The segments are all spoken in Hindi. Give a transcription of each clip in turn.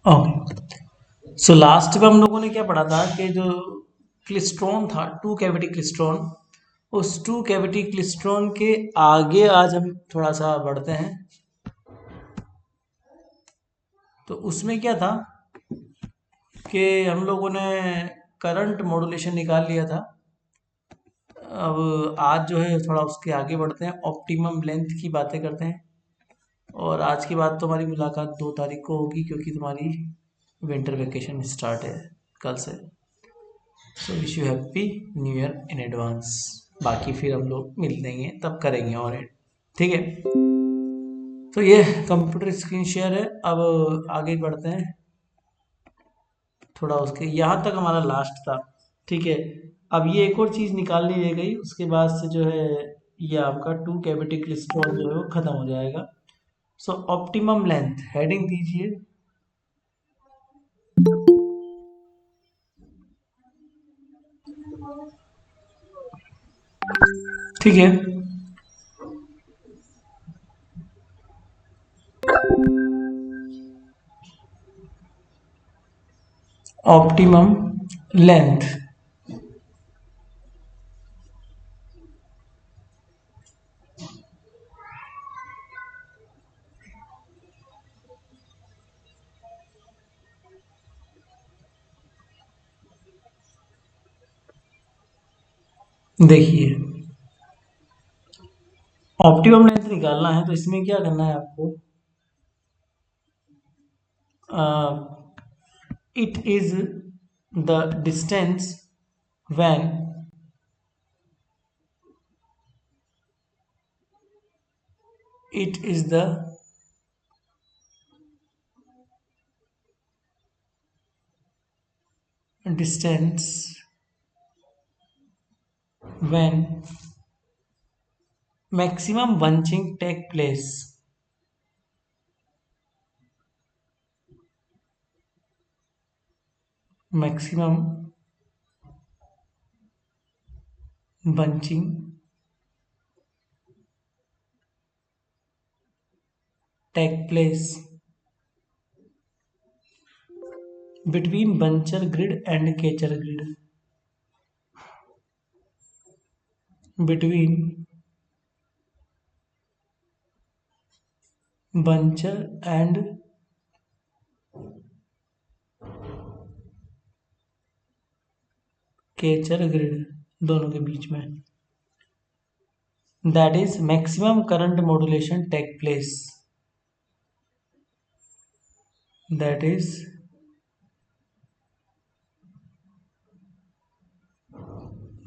ओके। सो लास्ट में हम लोगों ने क्या पढ़ा था कि जो क्लिस्ट्रॉन था, टू कैविटी क्लिस्ट्रॉन, उस टू कैविटी क्लिस्ट्रॉन के आगे आज हम थोड़ा सा बढ़ते हैं। तो उसमें क्या था कि हम लोगों ने करंट मॉड्यूलेशन निकाल लिया था। अब आज जो है थोड़ा उसके आगे बढ़ते हैं, ऑप्टिमम लेंथ की बातें करते हैं। और आज के बाद तो हमारी मुलाकात 2 तारीख को होगी, क्योंकि तुम्हारी विंटर वेकेशन स्टार्ट है कल से। So wish you happy new year in advance. बाकी फिर हम लोग मिल लेंगे तब करेंगे और ठीक है। तो ये कंप्यूटर स्क्रीन शेयर है। अब आगे बढ़ते हैं थोड़ा, उसके यहाँ तक हमारा लास्ट था। ठीक है। अब ये एक और चीज़ निकालनी रह गई, उसके बाद से जो है ये आपका टू कैविटी क्लिस्ट्रॉन जो है वो खत्म हो जाएगा। सो ऑप्टिमम लेंथ हेडिंग दीजिए। ठीक है। Optimum length. देखिए, ऑप्टिमम लेंथ निकालना है तो इसमें क्या करना है आपको, it is the distance when it is the distance when maximum bunching take place. Maximum bunching take place between buncher grid and catcher grid. Between buncher and catcher grid, दोनों के बीच में, that is maximum current modulation take place. That is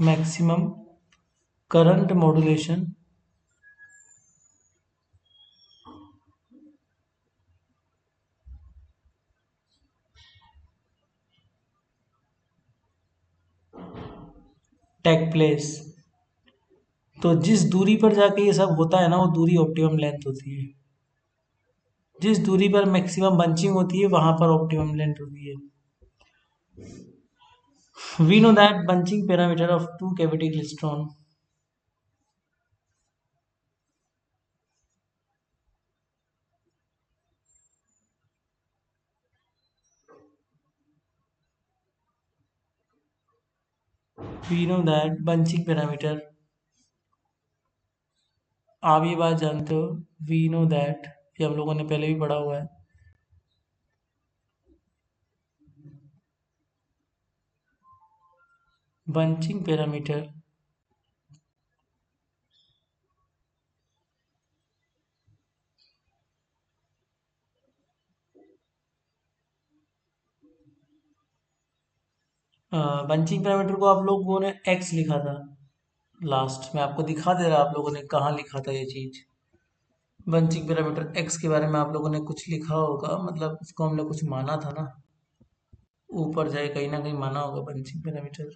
maximum current modulation take place। तो जिस दूरी पर जाके ये सब होता है ना, वो दूरी ऑप्टिमम लेंथ होती है। जिस दूरी पर मैक्सिमम बंचिंग होती है वहां पर ऑप्टिमम लेंथ होती है। We know that bunching parameter of two cavity klystron. We know that bunching parameter, आप ये बात जानते हो। वी नो दैट, ये हम लोगों ने पहले भी पढ़ा हुआ है। बंचिंग पैरामीटर बंचिंग पैरामीटर को आप लोगों ने एक्स लिखा था। लास्ट में आपको दिखा दे रहा, आप लोगों ने कहाँ लिखा था ये चीज। बंचिंग पैरामीटर एक्स के बारे में आप लोगों ने कुछ लिखा होगा, मतलब उसको हमने कुछ माना था ना, ऊपर जाए कहीं ना कहीं माना होगा बंचिंग पैरामीटर।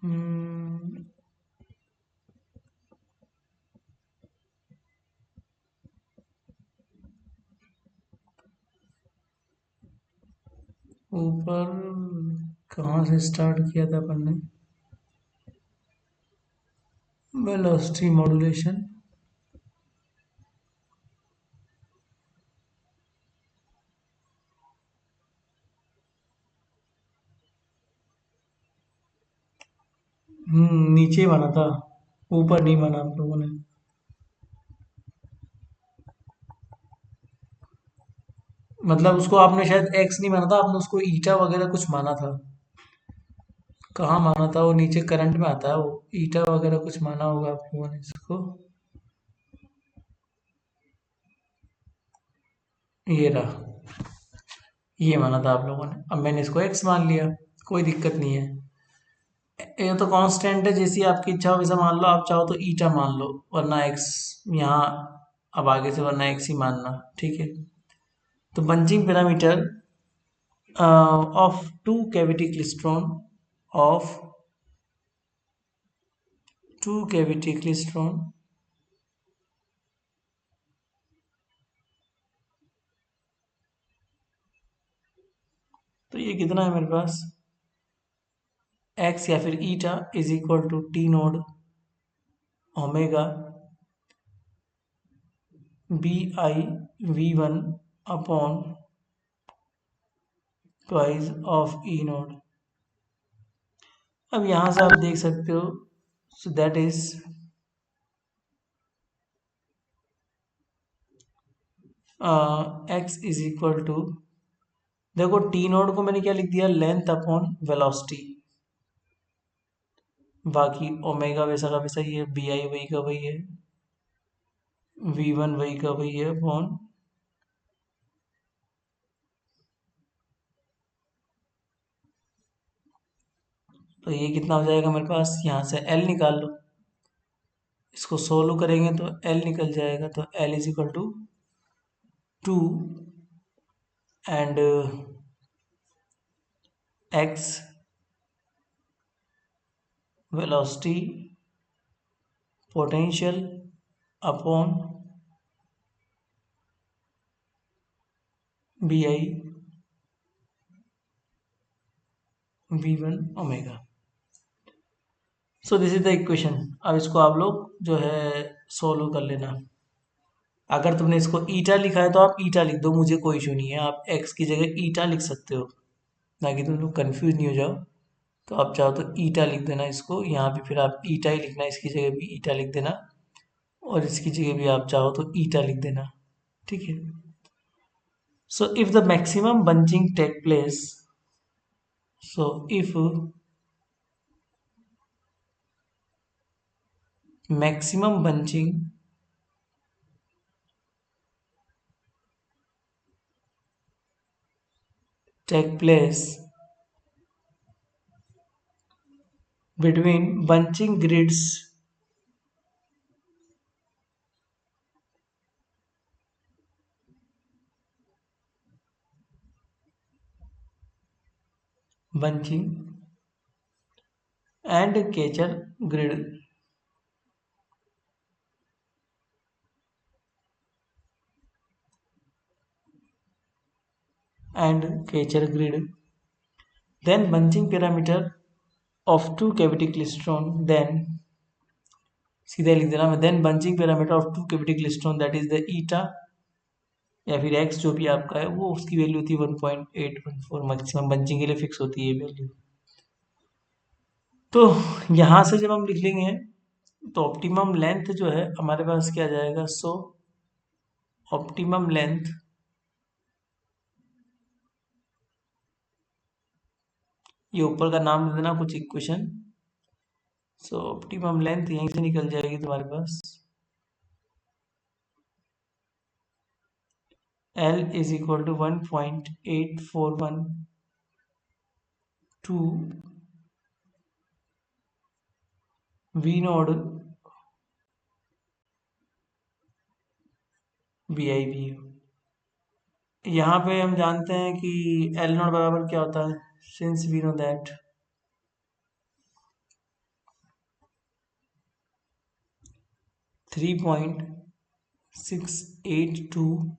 हम्म, ऊपर कहाँ से स्टार्ट किया था अपन ने, वेलोसिटी मॉड्यूलेशन। नीचे माना था, ऊपर नहीं माना आप लोगों ने। मतलब उसको आपने शायद एक्स नहीं माना था, आपने उसको ईटा वगैरह कुछ माना था। कहाँ माना था? वो नीचे करंट में आता है वो, ईटा वगैरह कुछ माना होगा आप लोगों ने इसको। ये रहा, ये माना था आप लोगों ने, अब मैंने इसको एक्स मान लिया, कोई दिक्कत नहीं है। ये तो कांस्टेंट है, जैसी आपकी इच्छा हो वैसा मान लो, आप चाहो तो ईटा मान लो, वरना एक्स यहाँ, अब आगे से वरना एक्स ही मानना, ठीक है। तो bunching parameter of two cavity klystron, of two cavity klystron, तो ये कितना है मेरे पास, एक्स या फिर eta is equal to T naught omega B I V one upon twice of E naught. अब यहां से आप देख सकते हो, so that is X is equal to, देखो टी नोड को मैंने क्या लिख दिया, लेंथ अपॉन वेलोसिटी, बाकी ओमेगा वैसा का वैसा ही है, बी आई वही का वही है, वी वन वही का वही है अपॉन, तो ये कितना हो जाएगा मेरे पास, यहाँ से एल निकाल लो, इसको सोल्व करेंगे तो एल निकल जाएगा, तो L is equal to 2 and X velocity potential upon B I V one omega. So this is the equation. अब इसको आप लोग जो है सोल्व कर लेना। अगर तुमने इसको ईटा लिखा है तो आप ईटा लिख दो, मुझे कोई इशू नहीं है, आप एक्स की जगह ईटा लिख सकते हो, ताकि तुम लोग कंफ्यूज नहीं हो जाओ। तो आप चाहो तो ईटा लिख देना इसको, यहाँ भी फिर आप ईटा ही लिखना, इसकी जगह भी ईटा लिख देना, और इसकी जगह भी आप चाहो तो ईटा लिख देना, ठीक है। So if the maximum bunching take place, so if maximum bunching take place between bunching grids bunching and catcher grid, and catcher grid, then bunching parameter of two cavity klystron, then सीधे लिख देना मैं, then bunching parameter of two cavity klystron that is the eta या फिर एक्स जो भी आपका है, वो उसकी वैल्यू थी 1.814, मैक्सिमम बंचिंग के लिए फिक्स होती है ये वैल्यू। तो यहाँ से जब हम लिख लेंगे तो ऑप्टिमम लेंथ जो है हमारे पास क्या जाएगा, सो ऑप्टिमम लेंथ ये ऊपर का नाम दे देना कुछ इक्वेशन, सो ऑप्टिमम लेंथ यहीं से निकल जाएगी तुम्हारे पास, L is equal to 1.8412 V naught B I V. यहाँ पे हम जानते हैं कि एल नोट बराबर क्या होता है, सिंस वी नो दैट 3.682,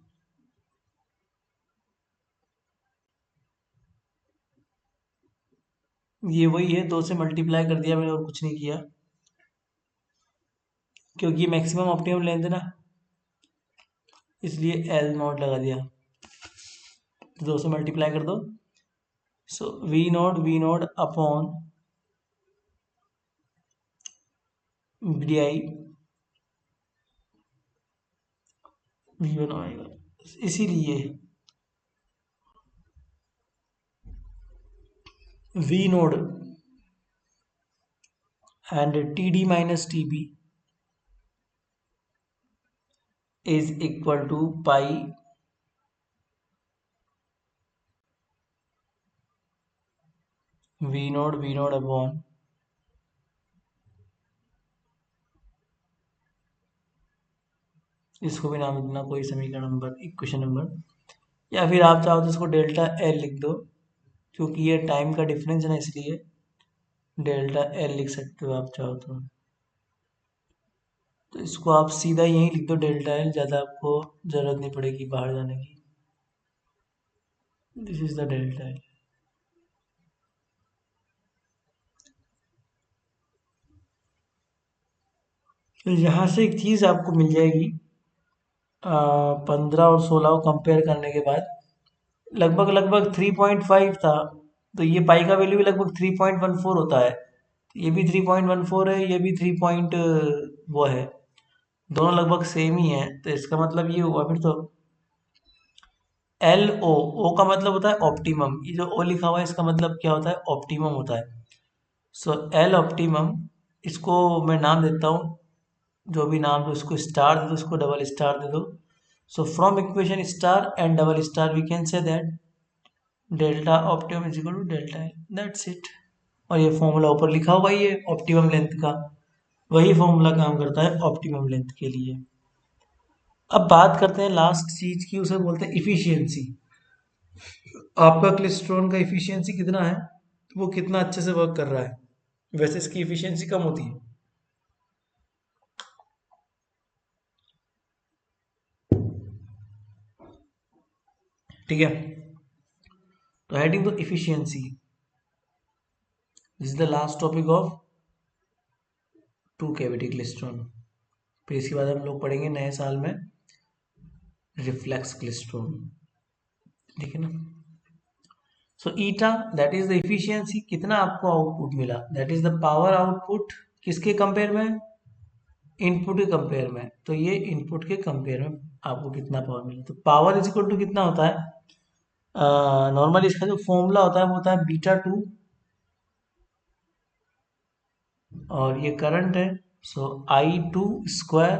ये वही है, 2 से मल्टीप्लाई कर दिया मैंने और कुछ नहीं किया, क्योंकि मैक्सिमम ऑप्टिमम लेंथ है ना, इसलिए एल नोट लगा दिया, तो 2 से मल्टीप्लाई कर दो, so V naught upon BDI V1 आएगा, इसीलिए V naught and TD minus TB is equal to pi V naught upon इसको भी नाम देना कोई समीकरण नंबर, इक्वेशन नंबर, या फिर आप चाहो तो इसको डेल्टा एल लिख दो, क्योंकि ये टाइम का डिफरेंस है ना, इसलिए डेल्टा एल लिख सकते हो आप चाहो तो इसको आप सीधा यहीं लिख दो डेल्टा एल, ज़्यादा आपको ज़रूरत नहीं पड़ेगी बाहर जाने की। This is the delta L. तो यहाँ से एक चीज़ आपको मिल जाएगी, 15 और 16 को कंपेयर करने के बाद लगभग लगभग 3.5 था, तो ये पाई का वैल्यू भी लगभग 3.14 होता है, ये भी 3.14 है, ये भी 3 पॉइंट वो है, दोनों लगभग सेम ही है, तो इसका मतलब ये हुआ फिर तो एल ओ का मतलब होता है ऑप्टिमम, ये जो ओ लिखा हुआ है इसका मतलब क्या होता है, ऑप्टिमम होता है। सो एल ऑप्टिमम, इसको मैं नाम देता हूँ, जो भी नाम दो, उसको स्टार दे दो, उसको डबल स्टार दे दो। So from equation star and double star we can say that delta optimum is equal to delta L, that's it. और ये फॉर्मूला ऊपर लिखा हुआ ही है ऑप्टिमम लेंथ का, वही फॉर्मूला काम करता है ऑप्टिमम लेंथ के लिए। अब बात करते हैं लास्ट चीज की, उसे बोलते हैं इफिशियंसी। आपका क्लिस्ट्रॉन का इफिशियंसी कितना है, तो वो कितना अच्छे से वर्क कर रहा है, वैसे इसकी इफिशियंसी कम होती है। ठीक है, तो heading to efficiency, this is the last topic of two cavity klystron. फिर इसके बाद हम लोग पढ़ेंगे नए साल में रिफ्लेक्स क्लिस्ट्रॉन, ठीक है ना। सो ईटा दैट इज द इफिशियंसी, कितना आपको आउटपुट मिला, that is the power output, किसके कंपेयर में, इनपुट के कंपेयर में, तो ये इनपुट के कंपेयर में आपको कितना पावर मिला, तो पावर इज इक्वल टू कितना होता है, नॉर्मली इसका जो फॉर्मूला होता है वो होता है बीटा 2, और ये करंट है, सो I2 स्क्वायर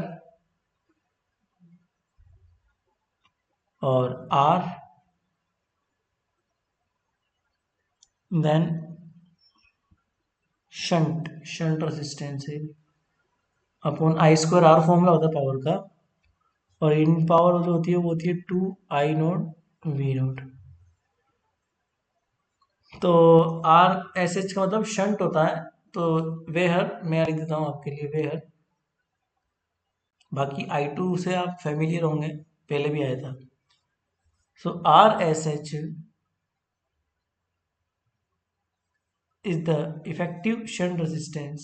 और R, देन शंट रेजिस्टेंस है अपॉन I2 R, फॉर्मूला होता है पावर का, और इन पावर जो होती है वो होती है 2I0 V0। तो RSH का मतलब शंट होता है, तो वेहर मैं लिख देता हूँ आपके लिए वेहर, बाकी I2 से आप फेमिलियर होंगे, पहले भी आया था। सो RSH is the effective shunt resistance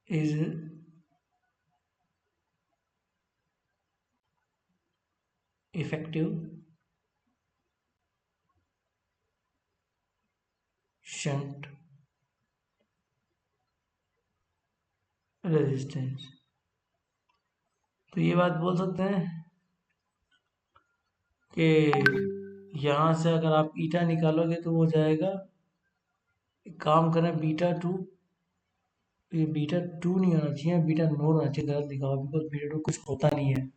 is effective shunt resistance। तो ये बात बोल सकते हैं कि यहाँ से अगर आप ईटा निकालोगे तो वो जाएगा, एक काम करें बीटा 2, ये बीटा 2 नहीं होना चाहिए, बीटा 9 होना चाहिए, गलत लिखा हुआ, बिकॉज बीटा 2 कुछ होता नहीं है,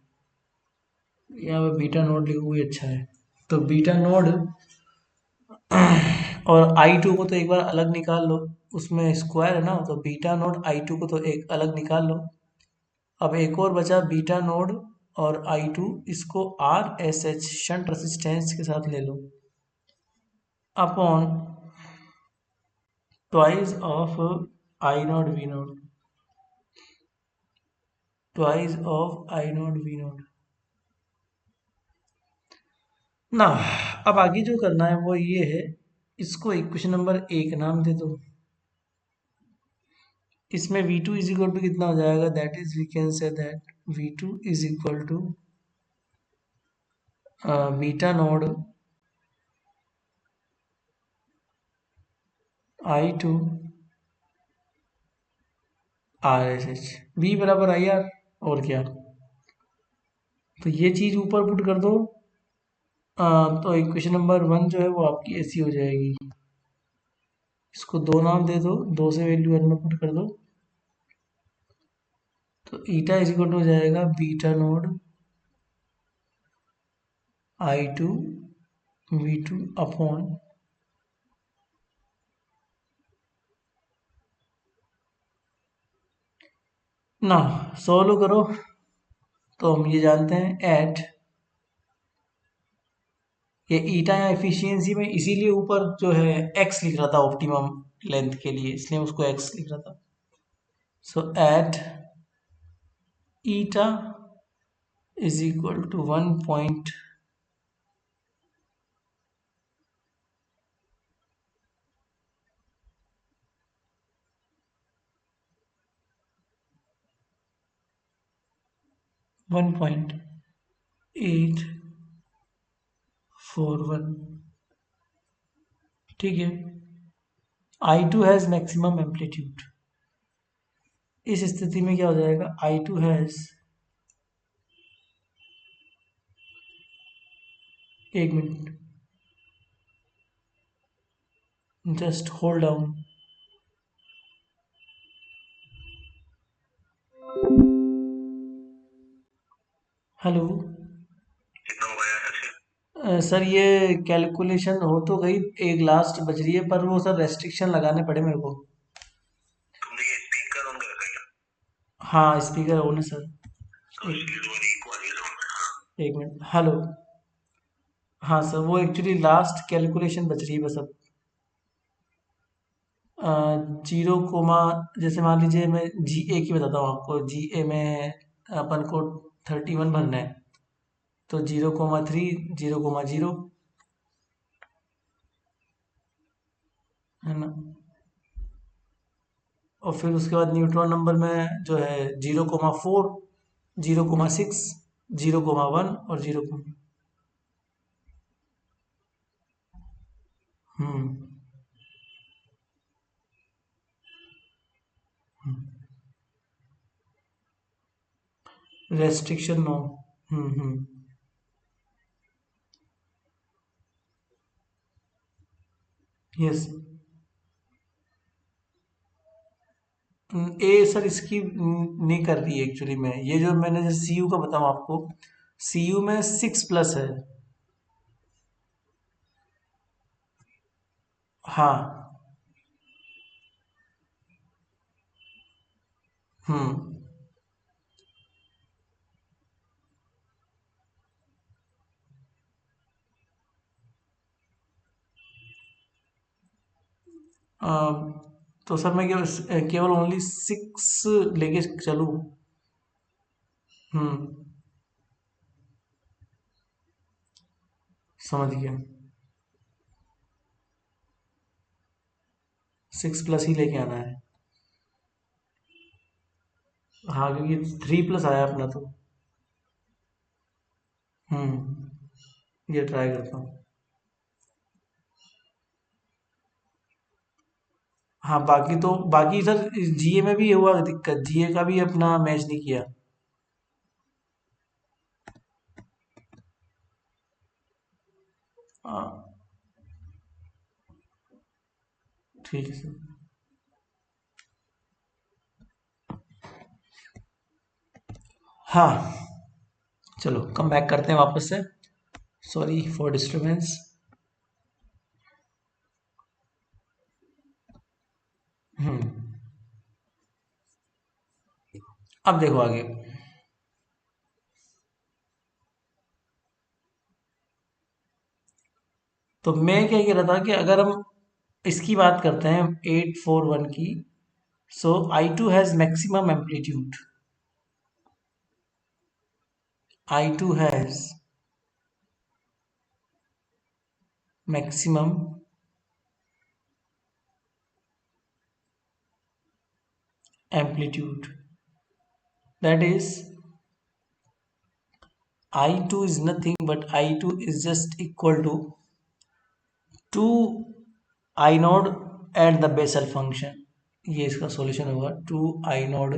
यहाँ पे बीटा 0 लिखा हुआ अच्छा है। तो बीटा 0 और I2 को तो एक बार अलग निकाल लो, उसमें स्क्वायर है ना, तो बीटा 0 I2 को तो एक अलग निकाल लो। अब एक और बचा बीटा 0 और I2, इसको RSH शंट रेसिस्टेंस के साथ ले लो upon twice of I0 V0, twice of I0 V0 ना। अब आगे जो करना है वो ये है, इसको इक्वेशन नंबर 1 नाम दे दो, इसमें V2 इज इक्वल टू कितना हो जाएगा, that is we can say that V2 is equal to beta 0 I2 R S H V बराबर आई आर। और क्या, तो ये चीज ऊपर पुट कर दो। तो इक्वेशन नंबर 1 जो है वो आपकी ऐसी हो जाएगी। इसको दो नाम दे दो, दो से वैल्यू वन में पुट कर दो। तो ईटा इज इक्वल टू हो जाएगा beta naught I two V two upon ना। सॉल्व करो तो हम ये जानते हैं एट, ये ईटा या एफिशिएंसी में इसीलिए ऊपर जो है एक्स लिख रहा था ऑप्टिमम लेंथ के लिए, इसलिए उसको एक्स लिख रहा था। So at eta is equal to 1 1.841। ठीक है। I two has maximum amplitude. इस स्थिति में क्या हो जाएगा, आई टू हैज, एक minute just hold down. Hello. Sir ये कैलकुलेशन हो तो गई, एक लास्ट बच रही है, पर वो सर रेस्ट्रिक्शन लगाने पड़े मेरे को। तुमने ये स्पीकर ऑन कर रखा है? हाँ स्पीकर ऑन है सर। एक मिनट, हेलो। हाँ सर, वो एक्चुअली लास्ट कैलकुलेशन बच रही है बस अब। जीरो कोमा, जैसे मान लीजिए मैं जी ए की बताता हूँ आपको, जी ए में अपन को 31 भरना है, तो 0,3, 0,0, है ना। और फिर उसके बाद न्यूट्रॉन नंबर में जो है 0,4, 0,6, 0,1 और 0, हम्म रेस्ट्रिक्शन नो। हम्म। यस। ए सर इसकी नहीं कर रही है एक्चुअली में, ये जो मैंने जैसे सी यू का बताऊँ आपको, सी यू में 6+ है। हाँ। हम्म। अ, तो सर मैं केवल केवल ओनली 6 लेके चलूँ? हम्म। समझ गया। 6+ ही लेके आना है। हाँ क्योंकि 3+ आया अपना तो। ये ट्राई करता हूँ। हाँ बाकी तो, बाकी सर जीए में भी हुआ दिक्कत, जीए का भी अपना मैच नहीं किया। हाँ ठीक है सर। हाँ चलो कम बैक करते हैं वापस से। Sorry for disturbance. हम्म। अब देखो आगे। तो मैं क्या कह रहा था कि अगर हम इसकी बात करते हैं 841 की, so I two has maximum amplitude, I two has maximum amplitude, that is I2 is nothing but I2 is just equal to 2 I node at the Bessel function. ये इसका सॉल्यूशन होगा 2 आई नॉड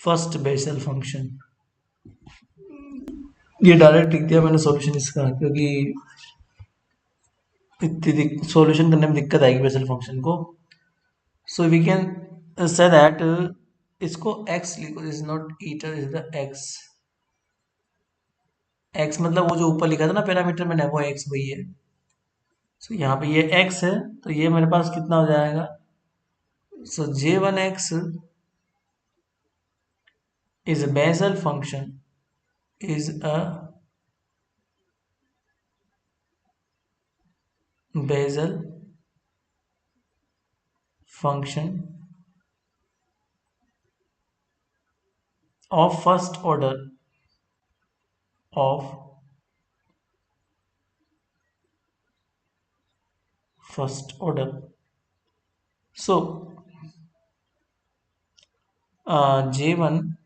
फर्स्ट बेसल फंक्शन। ये डायरेक्ट लिख दिया मैंने सॉल्यूशन इसका, क्योंकि इतनी सॉल्यूशन करने में दिक्कत आएगी बेसल फंक्शन को। So we can say that इसको x लिखो, is not eta, is the x। x मतलब वो जो ऊपर लिखा था ना पैरामीटर मैंने, वो x वही है। सो यहाँ पे ये x है, तो ये मेरे पास कितना हो जाएगा, सो j1x is a Bessel function, is a Bessel function of of first order. So J1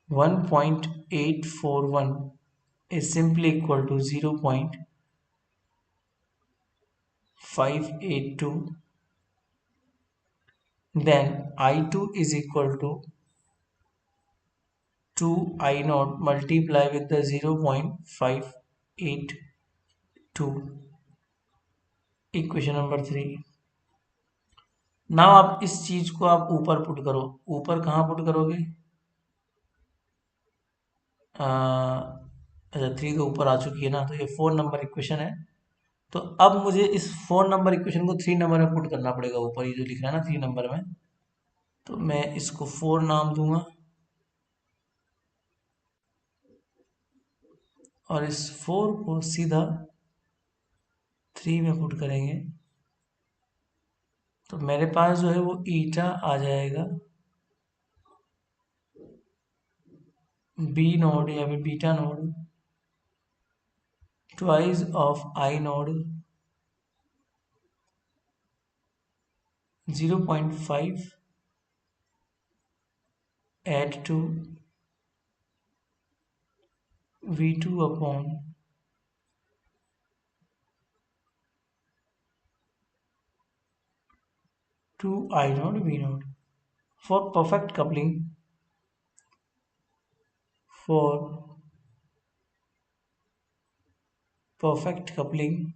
1.841 is simply equal to 0.582. Then I2 is equal to 2 I naught multiply with the 0.582. Equation number 3। Now आप इस चीज को आप ऊपर पुट करो। ऊपर कहाँ पुट करोगे, अच्छा 3 के ऊपर आ चुकी है ना, तो ये 4 नंबर इक्वेशन है। तो अब मुझे इस 4 नंबर इक्वेशन को 3 नंबर में पुट करना पड़ेगा, ऊपर ये जो लिख रहा है ना 3 नंबर में। तो मैं इसको 4 नाम दूंगा और इस 4 को सीधा 3 में पुट करेंगे, तो मेरे पास जो है वो ईटा आ जाएगा बी नोड या फिर beta naught twice of I naught 0.5 add to V2 upon 2 I naught V naught for perfect coupling. For perfect coupling,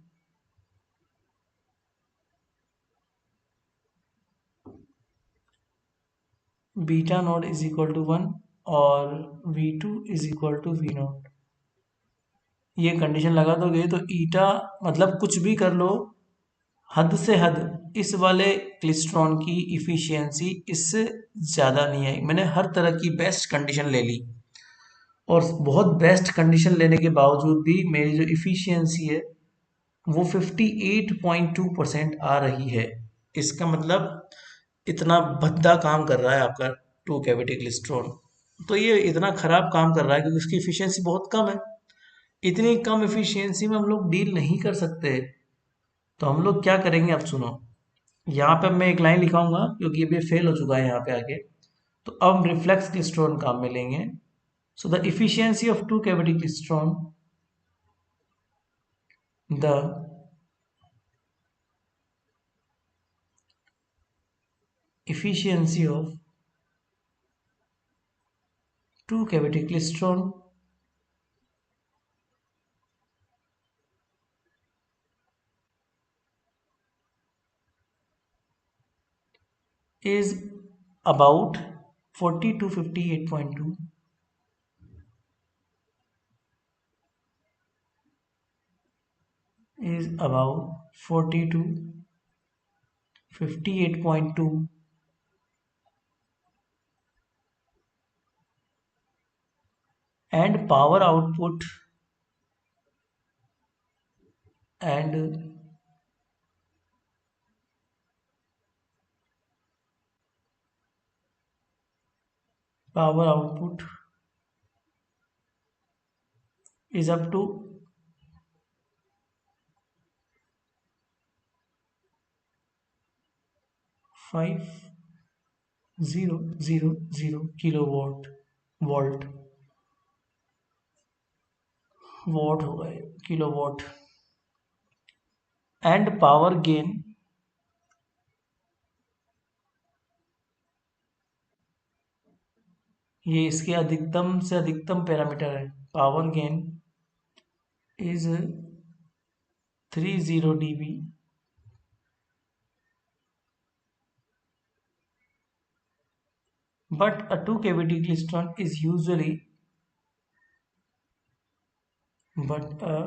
beta naught is equal to 1 और V2 is equal to V naught। ये कंडीशन लगा दोगे तो ईटा मतलब कुछ भी कर लो, हद से हद इस वाले क्लिस्ट्रॉन की इफिशियंसी इससे ज़्यादा नहीं आई। मैंने हर तरह की बेस्ट कंडीशन ले ली और बहुत बेस्ट कंडीशन लेने के बावजूद भी मेरी जो इफिशियंसी है वो 58.2% आ रही है। इसका मतलब इतना भद्दा काम कर रहा है आपका टू कैविटी क्लिस्ट्रॉन। तो ये इतना खराब काम कर रहा है क्योंकि उसकी इफिशियंसी बहुत कम है। इतनी कम इफिशियंसी में हम लोग डील नहीं कर सकते। तो हम लोग क्या करेंगे, अब सुनो। यहाँ पे मैं एक लाइन लिखाऊंगा क्योंकि ये फेल हो चुका है यहाँ पे आके। तो अब हम रिफ्लेक्स क्लिस्ट्रॉन काम में लेंगे। So the efficiency of two cavity klystron, the efficiency of two cavity klystron is about 40 to 58.2, is about 40 to 58.2, and and power output is up to 5000 kilowatt volt watt हो गए किलोवाट, एंड पावर गेन ये इसके अधिकतम से अधिकतम पैरामीटर है। Power gain is 30 dB, but a 2 cavity klystron is usually but a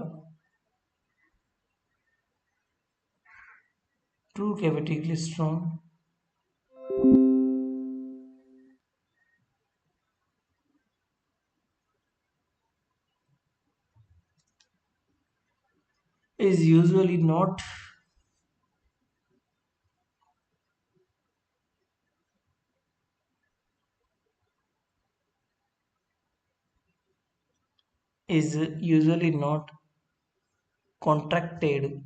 2 cavity klystron is usually not is usually not contracted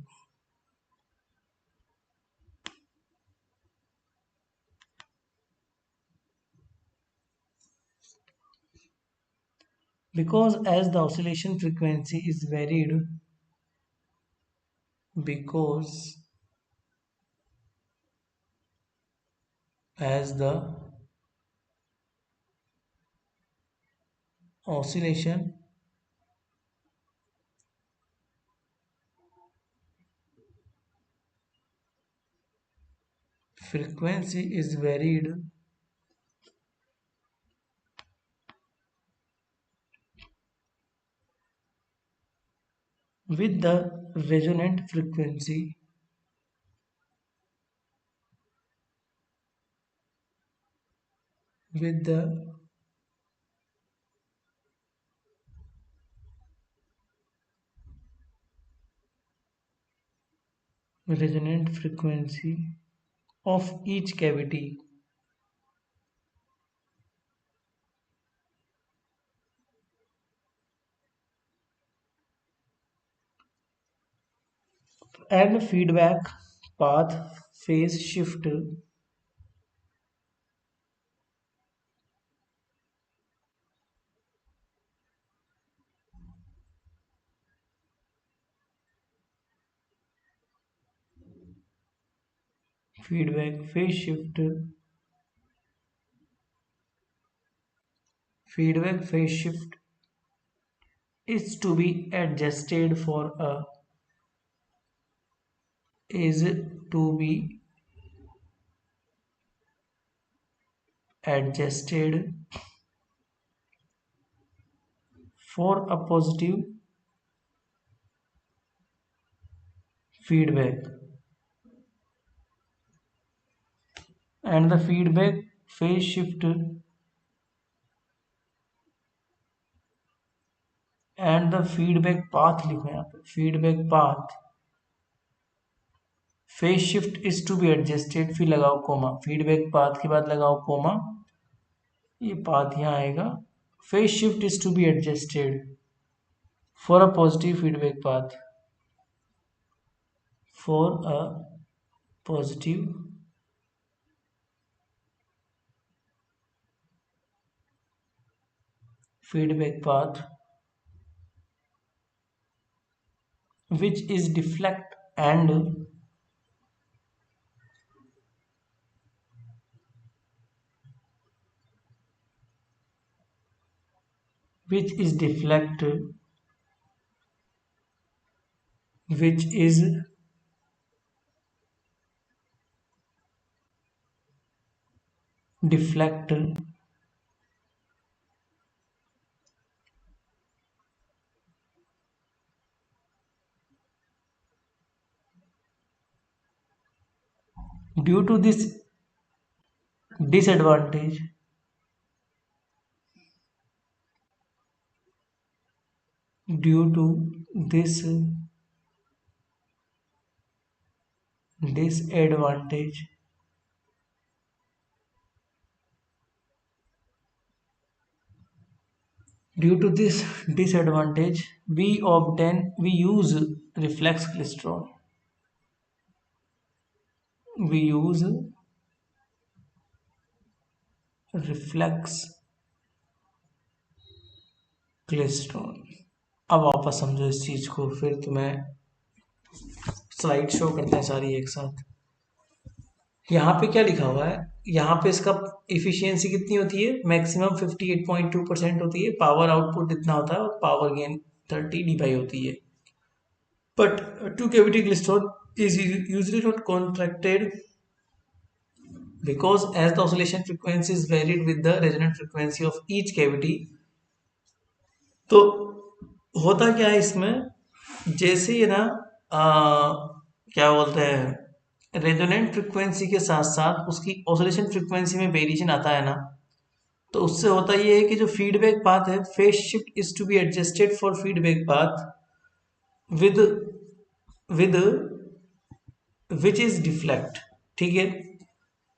because as the oscillation frequency is varied because as the oscillation frequency is varied with the resonant frequency with the resonant frequency of each cavity and feedback path phase shift feedback phase shift feedback phase shift is to be adjusted for a is to be adjusted for a positive feedback and the feedback phase shift and the feedback path लिखो यहाँ पे feedback path phase shift is to be adjusted फिर लगाओ कोमा फीडबैक पाथ के बाद लगाओ कोमा ये पाथ यहाँ आएगा phase shift is to be adjusted for a positive feedback path for a positive feedback path which is deflect and which is deflect which is deflect due to this disadvantage due to this disadvantage due to this disadvantage we use reflex klystron we use reflex klystron अब वापस समझो इस चीज को फिर तुम्हें स्लाइड शो करते हैं सारी एक साथ यहाँ पे क्या लिखा हुआ है यहाँ पे इसका इफिशियंसी कितनी होती है, मैक्सिमम 58.2% होती है, पावर आउटपुट इतना होता है और पावर गेन 30 dpi होती है. But two cavity glycerol is usually not contracted because as the oscillation frequency is varied with the resonant frequency of each cavity. तो होता क्या है इसमें, जैसे ये ना क्या बोलते हैं, रेजोनेंट फ्रिक्वेंसी के साथ साथ उसकी ऑसिलेशन फ्रिक्वेंसी में वेरिएशन आता है ना, तो उससे होता ये है कि जो फीडबैक पाथ है, phase shift is to be adjusted for feedback path with with which is deflect. ठीक है,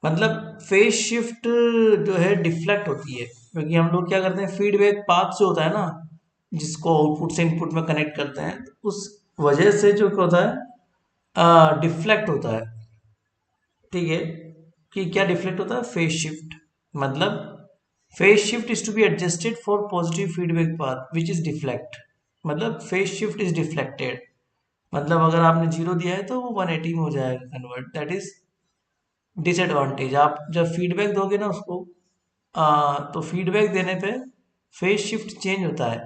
मतलब फेज शिफ्ट जो है डिफ्लेक्ट होती है, क्योंकि हम लोग क्या करते हैं, फीडबैक पाथ जो होता है ना, जिसको आउटपुट से इनपुट में कनेक्ट करते हैं, तो उस वजह से जो होता है डिफ्लेक्ट होता है. ठीक है, कि क्या डिफ्लेक्ट होता है, फेज शिफ्ट. मतलब phase shift is to be adjusted for positive feedback path which is deflect. मतलब फेज शिफ्ट इज डिफ्लेक्टेड, मतलब अगर आपने 0 दिया है तो वो 180 में हो जाएगा कन्वर्ट. That is disadvantage. आप जब फीडबैक दोगे ना उसको, तो फीडबैक देने पे फेज शिफ्ट चेंज होता है,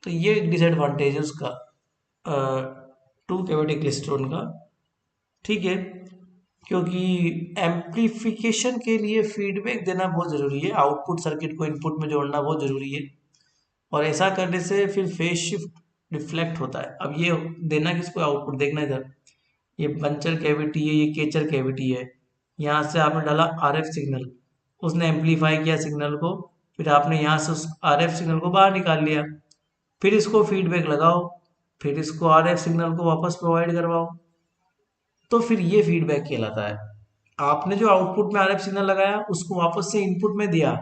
तो ये डिसएडवांटेज है उसका, टू कैविटी क्लेस्ट्रॉन का. ठीक है, क्योंकि एम्प्लीफिकेशन के लिए फीडबैक देना बहुत ज़रूरी है, आउटपुट सर्किट को इनपुट में जोड़ना बहुत ज़रूरी है, और ऐसा करने से फिर फेज शिफ्ट रिफ्लेक्ट होता है. अब ये देना किसको, आउटपुट देखना इधर, ये बंचर कैविटी है, ये केचर कैविटी है, यहाँ से आपने डाला आरएफ सिग्नल, उसने एम्पलीफाई किया सिग्नल को, फिर आपने यहाँ से उस आरएफ सिग्नल को बाहर निकाल लिया, फिर इसको फीडबैक लगाओ, फिर इसको आरएफ सिग्नल को वापस प्रोवाइड करवाओ, तो फिर ये फीडबैक कहलाता है. आपने जो आउटपुट में आरएफ सिग्नल लगाया उसको वापस से इनपुट में दिया,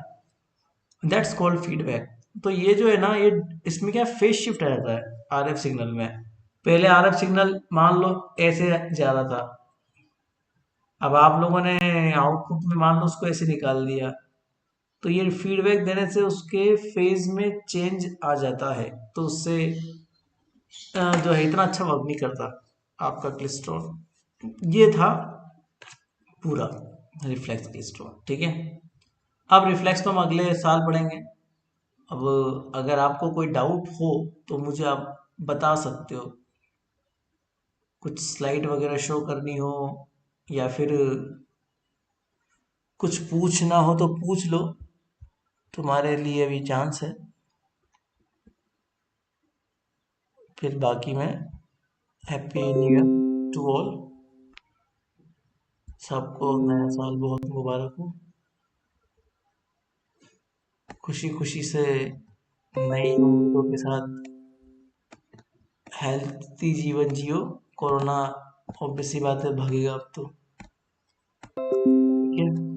दैट्स कॉल्ड फीडबैक. तो ये जो है ना, ये इसमें क्या फेज शिफ्ट आ जाता है आरएफ सिग्नल में. पहले आरएफ सिग्नल मान लो ऐसे जा रहा था, अब आप लोगों ने आउटपुट में मान लो उसको ऐसे निकाल दिया, तो ये फीडबैक देने से उसके फेज में चेंज आ जाता है, तो उससे जो है इतना अच्छा वर्क नहीं करता आपका क्लेस्ट्रॉल. ये था पूरा रिफ्लेक्स क्लेस्ट्रॉल. ठीक है, अब रिफ्लेक्स तो हम अगले साल पढ़ेंगे. अब अगर आपको कोई डाउट हो तो मुझे आप बता सकते हो, कुछ स्लाइड वगैरह शो करनी हो या फिर कुछ पूछना हो तो पूछ लो, तुम्हारे लिए अभी चांस है. फिर बाकी मैं happy new year to all, सबको नया साल बहुत मुबारक हो, खुशी खुशी से नई उम्मीदों के साथ हेल्थी जीवन जियो. कोरोना ऑब्वियसली बात है भागेगा अब तो. ठीक है.